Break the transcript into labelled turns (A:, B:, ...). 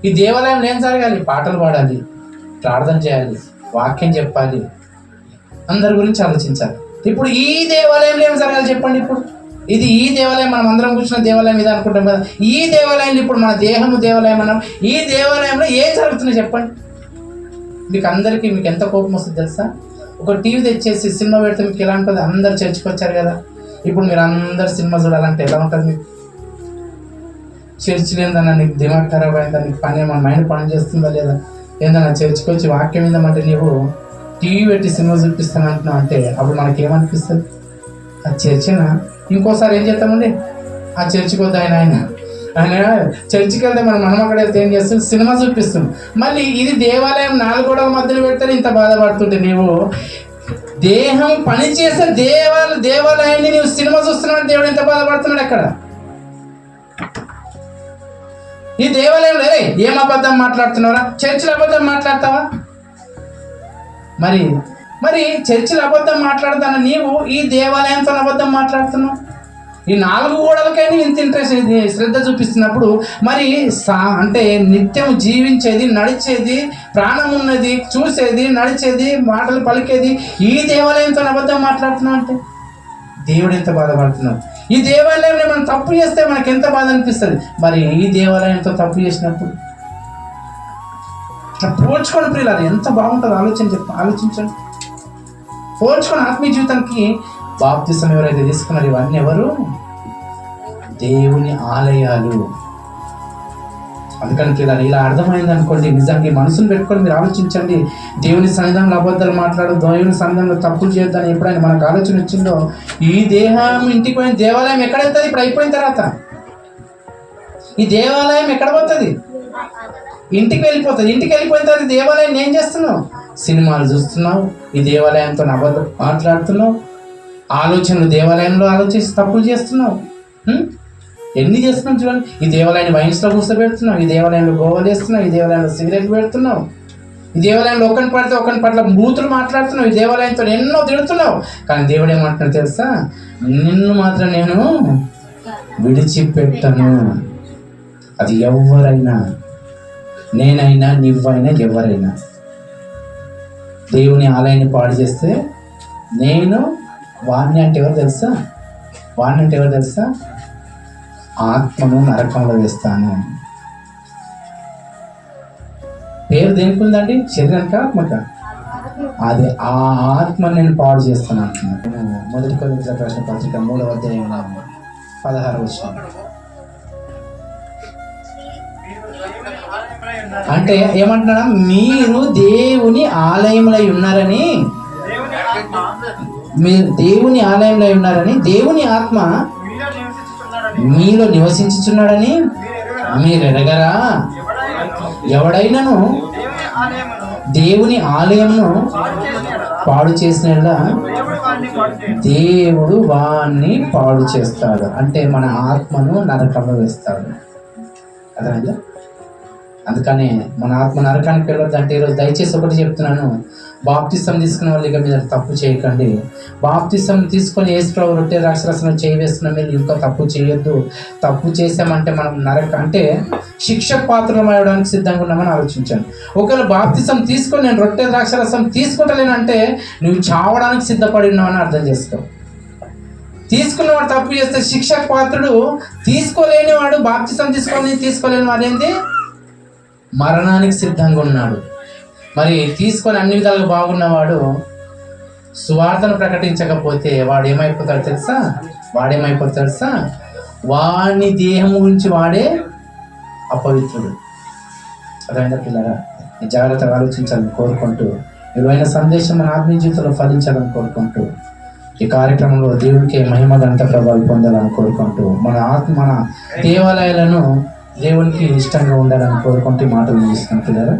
A: ఈ దేవాలయంలో ఏం జరగాలి? పాటలు పాడాలి, ప్రార్థన చేయాలి, వాక్యం చెప్పాలి, అందరి గురించి ఆలోచించాలి. ఇప్పుడు ఈ దేవాలయంలో ఏం జరగాలి చెప్పండి? ఇప్పుడు ఈ దేవాలయం, మనం అందరం కూర్చున్న దేవాలయం ఇది అనుకుంటాం కదా. ఈ దేవాలయంలో ఇప్పుడు మన దేహము దేవాలయం అన్నాం. ఈ దేవాలయంలో ఏం జరుగుతున్నాయి చెప్పండి? మీకు అందరికీ మీకు ఎంత కోపం వస్తుంది తెలుసా? ఒక టీవీ తెచ్చేసి సినిమా పెడితే మీకు ఎలా ఉంటుంది? అందరు చర్చికి వచ్చారు కదా, ఇప్పుడు మీరు అందరు సినిమా చూడాలంటే ఎలా ఉంటుంది మీకు? చర్చి లేదన్నా నీకు దిమాగ్ ఖరాబ్ అయిందా? నీకు పని మన మైండ్ పని చేస్తుందా లేదా? ఏందన్నా చర్చికి వచ్చి వాక్యం ఏందంటే నీవు టీవీ పెట్టి సినిమా చూపిస్తాను అంటున్నావు అంటే అప్పుడు మనకేమనిపిస్తుంది? ఆ చర్చినా ఇంకోసారి ఏం చేస్తామండి? ఆ చర్చికి వద్ద ఆయన చర్చికి వెళ్తే మనం అక్కడ వెళ్తే ఏం చేస్తుంది? సినిమా చూపిస్తుంది. మళ్ళీ ఇది దేవాలయం 4 గోడల మధ్యలో పెడితే ఇంత బాధపడుతుంటే నీవు దేహం పనిచేసే దేవాలయాన్ని నీవు సినిమా చూస్తున్నావు, దేవుడు ఎంత బాధపడుతున్నాడు అక్కడ. ఈ దేవాలయంలో ఏం అబద్ధం మాట్లాడుతున్నారా? చర్చిలో అబద్ధం మాట్లాడతావా? మరి చర్చిలో అబద్ధం మాట్లాడతాను నీవు ఈ దేవాలయంతో అబద్ధం మాట్లాడుతున్నావు. ఈ 4 గోడలకైనా ఇంత ఇంట్రెస్ట్ శ్రద్ధ చూపిస్తున్నప్పుడు మరి అంటే నిత్యం జీవించేది, నడిచేది, ప్రాణం ఉన్నది, చూసేది, నడిచేది, మాటలు పలికేది ఈ దేవాలయంతో అబద్ధం మాట్లాడుతున్నావు అంటే దేవుడు ఎంత బాధపడుతున్నావు. ఈ దేవాలయంలో మనం తప్పు చేస్తే మనకు ఎంత బాధ అనిపిస్తుంది. మరి ఈ దేవాలయంతో తప్పు చేసినప్పుడు పోల్చుకోండి ప్రియులారా, ఎంత బాగుంటుందో ఆలోచించండి. పోల్చుకొని ఆత్మీయ జీవితానికి బాప్తిసం ఎవరైతే తీసుకున్నారు ఇవన్నీ ఎవరు? దేవుని ఆలయాలు. అందుకని ప్రియులారా, ఇలా అర్థమైంది అనుకోండి, నిజంగా మనసును పెట్టుకొని మీరు ఆలోచించండి. దేవుని సన్నిధానంలో అబద్ధాలు మాట్లాడు, దేవుని సన్నిధానంలో తప్పులు చేయొద్దని ఎప్పుడైనా మనకు ఆలోచన వచ్చిందో ఈ దేహం ఇంటికి పోయిన దేవాలయం ఎక్కడ వెళ్తుంది? ఇప్పుడు అయిపోయిన తర్వాత ఈ దేవాలయం ఎక్కడ పోతుంది? ఇంటికి వెళ్ళిపోతుంది. ఇంటికి వెళ్ళిపోయిన తర్వాత దేవాలయం ఏం చేస్తున్నావు? సినిమాలు చూస్తున్నావు, ఈ దేవాలయంతో అబద్ధం మాట్లాడుతున్నావు, ఆలోచనలు దేవాలయంలో ఆలోచించి తప్పులు చేస్తున్నావు. ఎన్ని చేస్తున్నావు చూడండి. ఈ దేవాలయాన్ని వైన్స్లో కూర్చోబెడుతున్నావు, ఈ దేవాలయంలో గోవాలు వేస్తున్నావు, ఈ దేవాలయంలో సిగరెట్లు పెడుతున్నావు, ఈ దేవాలయంలో ఒకరిని పడితే ఒకరిని పట్ల బూతులు మాట్లాడుతున్నావు, ఈ దేవాలయంతో ఎన్నో తిడుతున్నావు. కానీ దేవుడు ఏమంటున్నాడు తెలుసా? నిన్ను మాత్రం నేను విడిచిపెట్టను. అది ఎవరైనా, నేనైనా, నువ్వైనా, ఎవరైనా దేవుని ఆలయాన్ని పాడు చేస్తే నేను వాణ్ణి అంటే ఎవరు తెలుసా? ఆత్మను నరకంలో వేస్తాను. పేరు దేనికి ఉందండి? శరీరానికి, ఆత్మక? అది ఆ ఆత్మను నేను పాడు చేస్తాను అంటున్నాను. 1 కొరింథీయులకు రాసిన పత్రిక 3వ అధ్యాయంలో 16వ వచనం. అంటే ఏమంటున్నాడా? మీరు దేవుని ఆలయములై ఉన్నారని, దేవుని ఆత్మ మీలో నివసించుచున్నాడని మీరు ఎరగరా? ఎవడైనాను దేవుని ఆలయమును పాడు చేసిన దేవుడు వాణ్ణి పాడు చేస్తాడు. అంటే మన ఆత్మను నరకంలో వేస్తాడు. అర్థమైందా? అందుకనే మన ఆత్మ నరకానికి వెళ్ళొద్దంటే ఈరోజు దయచేసి ఒకటి చెప్తున్నాను, బాప్తిసం తీసుకున్న వాళ్ళు ఇక మీద తప్పు చేయకండి. బాప్తిసం తీసుకొని యేసుప్రభు రొట్టె ద్రాక్షరసం చేయవేస్తున్న మీరు ఇంకా తప్పు చేయొద్దు. తప్పు చేసామంటే మనం అంటే శిక్ష పాత్రలు అవ్వడానికి సిద్ధంగా ఉన్నామని ఆలోచించాను. ఒకవేళ బాప్తిసం తీసుకొని నేను రొట్టె ద్రాక్షరసం తీసుకుంటలేనంటే నువ్వు చావడానికి సిద్ధపడి ఉన్నావని అర్థం చేసుకో. తీసుకున్నవాడు తప్పు చేస్తే శిక్ష పాత్రుడు, తీసుకోలేని వాడు బాప్తిసం తీసుకోలేని వాడు ఏంది? మరణానికి సిద్ధంగా ఉన్నాడు. మరి తీసుకొని అన్ని విధాలుగా బాగున్నవాడు సువార్తను ప్రకటించకపోతే వాడు ఏమైపోతాడు తెలుసా? వాడి దేహం గురించి వాడే అపవిత్రుడు. అదైనా పిల్లరా, జాగ్రత్తగా ఆలోచించాలని కోరుకుంటూ, విలువైన సందేశం మన ఆత్మీయ జీవితంలో ఫలించాలని కోరుకుంటూ, ఈ కార్యక్రమంలో దేవునికి మహిమ ఘనత ప్రభావాలు పొందాలని కోరుకుంటూ, మన దేవాలయాలను దేవునికి ఇష్టంగా ఉండాలని కోరుకుంటూ మాటలు ముగిస్తున్నాం పిల్లరా.